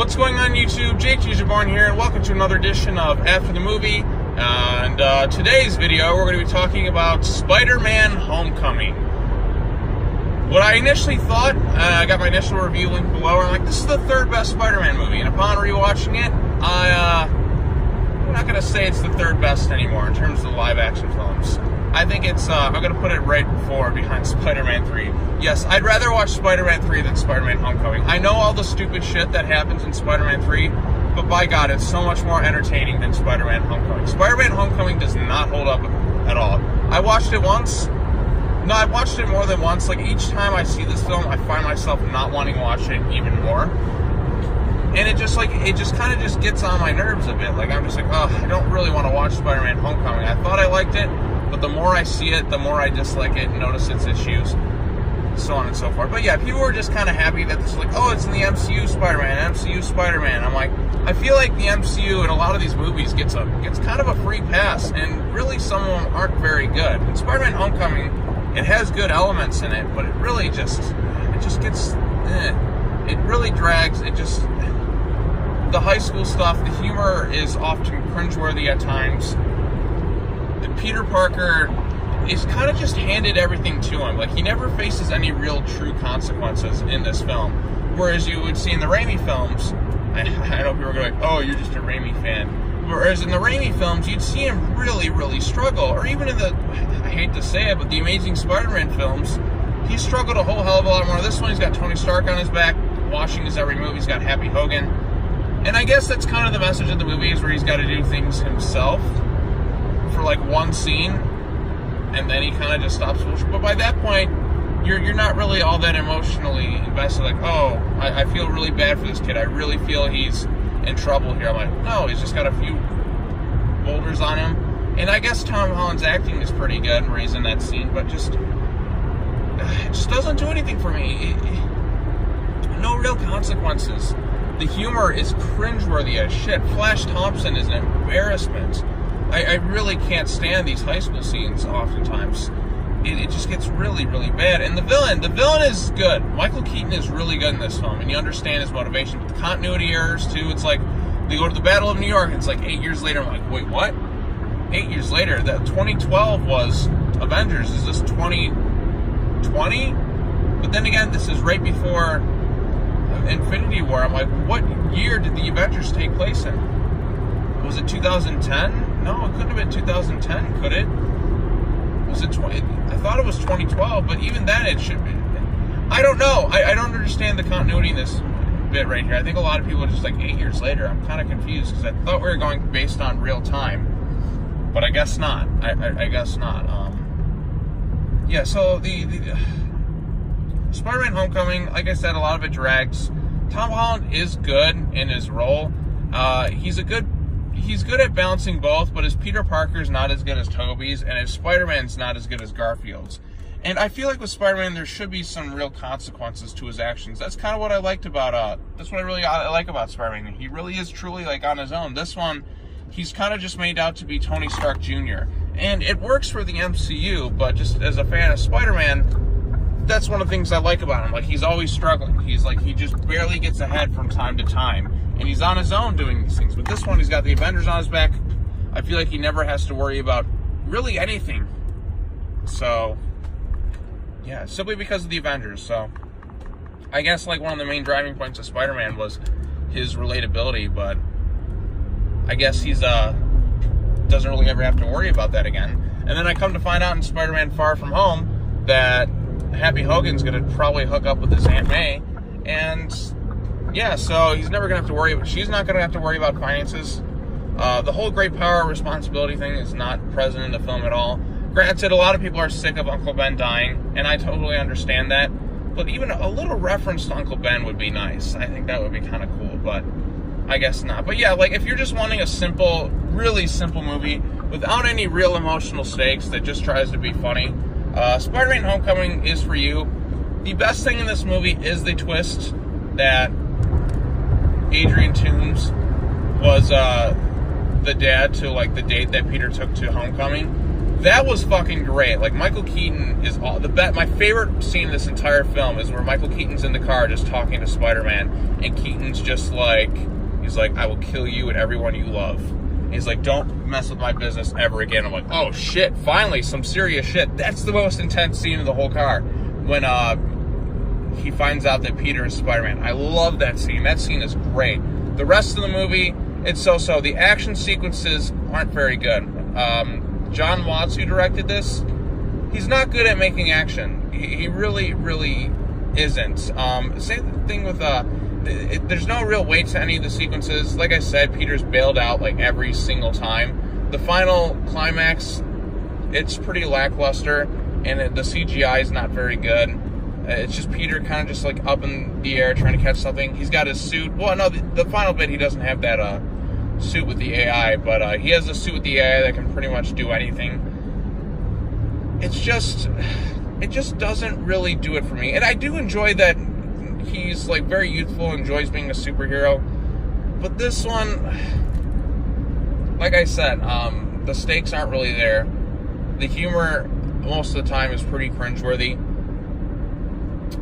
What's going on YouTube? Jake Born here, and welcome to another edition of After the Movie. And today's video, we're going to be talking about Spider-Man Homecoming. What I initially thought, I got my initial review link below, and I'm like, this is the third best Spider-Man movie. And upon rewatching it, I'm not going to say it's the third best anymore in terms of the live-action films. I think it's, I'm going to put it right behind Spider-Man 3. Yes, I'd rather watch Spider-Man 3 than Spider-Man Homecoming. I know all the stupid shit that happens in Spider-Man 3, but by God, it's so much more entertaining than Spider-Man Homecoming. Spider-Man Homecoming does not hold up at all. I watched it once. No, I've watched it more than once. Like, each time I see this film, I find myself not wanting to watch it even more. And it just kind of just gets on my nerves a bit. Like, I'm just like, oh, I don't really want to watch Spider-Man Homecoming. I thought I liked it, but the more I see it, the more I dislike it, notice its issues, so on and so forth. But yeah, people were just kind of happy that this is like, oh, it's in the MCU Spider-Man. I'm like, I feel like the MCU in a lot of these movies gets kind of a free pass, and really some of them aren't very good. And Spider-Man Homecoming, it has good elements in it, but it really just gets, it really drags. The high school stuff, the humor is often cringeworthy at times. Peter Parker is kind of just handed everything to him. Like, he never faces any real true consequences in this film. Whereas you would see in the Raimi films, I know people are going, oh, you're just a Raimi fan. Whereas in the Raimi films, you'd see him really, really struggle. Or even in the, I hate to say it, but the Amazing Spider-Man films, he struggled a whole hell of a lot more. This one, he's got Tony Stark on his back, watching his every move. He's got Happy Hogan. And I guess that's kind of the message of the movie, is where he's got to do things himself for like one scene, and then he kind of just stops. But by that point, you're not really all that emotionally invested. Like, oh, I feel really bad for this kid. I really feel he's in trouble here. I'm like, no, he's just got a few boulders on him. And I guess Tom Holland's acting is pretty good where he's in that scene, but it just doesn't do anything for me. No real consequences. The humor is cringeworthy as shit. Flash Thompson is an embarrassment. I really can't stand these high school scenes oftentimes. It just gets really, really bad. And the villain is good. Michael Keaton is really good in this film, and you understand his motivation. But the continuity errors, too, it's like, they go to the Battle of New York, and it's like 8 years later. I'm like, wait, what? 8 years later? That 2012 was Avengers. Is this 2020? But then again, this is right before Infinity War. I'm like, what year did the Avengers take place in? Was it 2010? No, it couldn't have been 2010, could it? Was it 20? I thought it was 2012, but even then it should be. I don't know. I don't understand the continuity in this bit right here. I think a lot of people are just like 8 years later. I'm kind of confused because I thought we were going based on real time, but I guess not. I guess not. Yeah, so the Spider-Man Homecoming, like I said, a lot of it drags. Tom Holland is good in his role. He's good at balancing both, but his Peter Parker's not as good as Tobey's, and his Spider-Man's not as good as Garfield's. And I feel like with Spider-Man, there should be some real consequences to his actions. That's kind of what I liked about, that's what I like about Spider-Man. He really is truly, like, on his own. This one, he's kind of just made out to be Tony Stark Jr. And it works for the MCU, but just as a fan of Spider-Man, that's one of the things I like about him. Like, he's always struggling. He's like, he just barely gets ahead from time to time. And he's on his own doing these things. But this one, he's got the Avengers on his back. I feel like he never has to worry about really anything. So, yeah, simply because of the Avengers. So, I guess, like, one of the main driving points of Spider-Man was his relatability. But I guess he's, doesn't really ever have to worry about that again. And then I come to find out in Spider-Man Far From Home that Happy Hogan's going to probably hook up with his Aunt May. And yeah, so he's never going to have to worry. She's not going to have to worry about finances. The whole great power responsibility thing is not present in the film at all. Granted, a lot of people are sick of Uncle Ben dying, and I totally understand that. But even a little reference to Uncle Ben would be nice. I think that would be kind of cool, but I guess not. But yeah, like, if you're just wanting a simple, really simple movie without any real emotional stakes that just tries to be funny, Spider-Man Homecoming is for you. The best thing in this movie is the twist that Adrian Toomes was the dad to, like, the date that Peter took to Homecoming. That was fucking great. Like, Michael Keaton is my favorite scene in this entire film is where Michael Keaton's in the car just talking to Spider-Man, and Keaton's just like, he's like, I will kill you and everyone you love. And he's like, don't mess with my business ever again. I'm like, oh shit, finally some serious shit. That's the most intense scene in the whole car, when he finds out that Peter is Spider-Man. I love that scene. That scene is great. The rest of the movie, it's so-so. The action sequences aren't very good. John Watts, who directed this, he's not good at making action. He really, really isn't. Same thing with, there's no real weight to any of the sequences. Like I said, Peter's bailed out like every single time. The final climax, it's pretty lackluster, and the CGI is not very good. It's just Peter kind of just like up in the air trying to catch something. He's got his suit. Well, no, the final bit, he doesn't have that suit with the AI, but he has a suit with the AI that can pretty much do anything. It just doesn't really do it for me. And I do enjoy that he's like very youthful, enjoys being a superhero. But this one, like I said, the stakes aren't really there. The humor most of the time is pretty cringeworthy.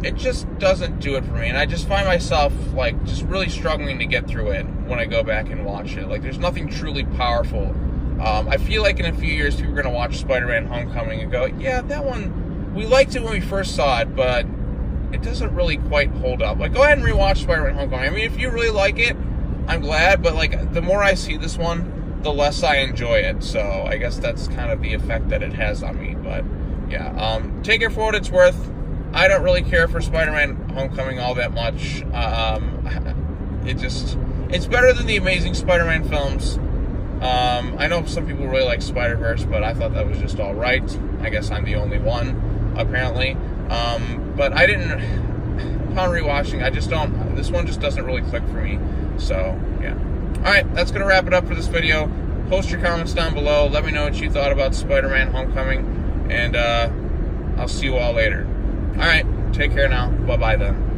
It just doesn't do it for me, and I just find myself like just really struggling to get through it when I go back and watch it. Like, there's nothing truly powerful. I feel like in a few years people are going to watch Spider-Man Homecoming and go, yeah, that one, we liked it when we first saw it, but it doesn't really quite hold up. Like, go ahead and rewatch Spider-Man Homecoming. I mean, if you really like it, I'm glad, but like, the more I see this one, the less I enjoy it. So I guess that's kind of the effect that it has on me. But yeah, take it for what it's worth. I don't really care for Spider-Man Homecoming all that much. It's better than the Amazing Spider-Man films. I know some people really like Spider-Verse, but I thought that was just all right. I guess I'm the only one, apparently. But I didn't, upon rewatching, this one just doesn't really click for me. So, yeah. Alright, that's going to wrap it up for this video. Post your comments down below. Let me know what you thought about Spider-Man Homecoming. And I'll see you all later. Alright, take care now. Bye-bye then.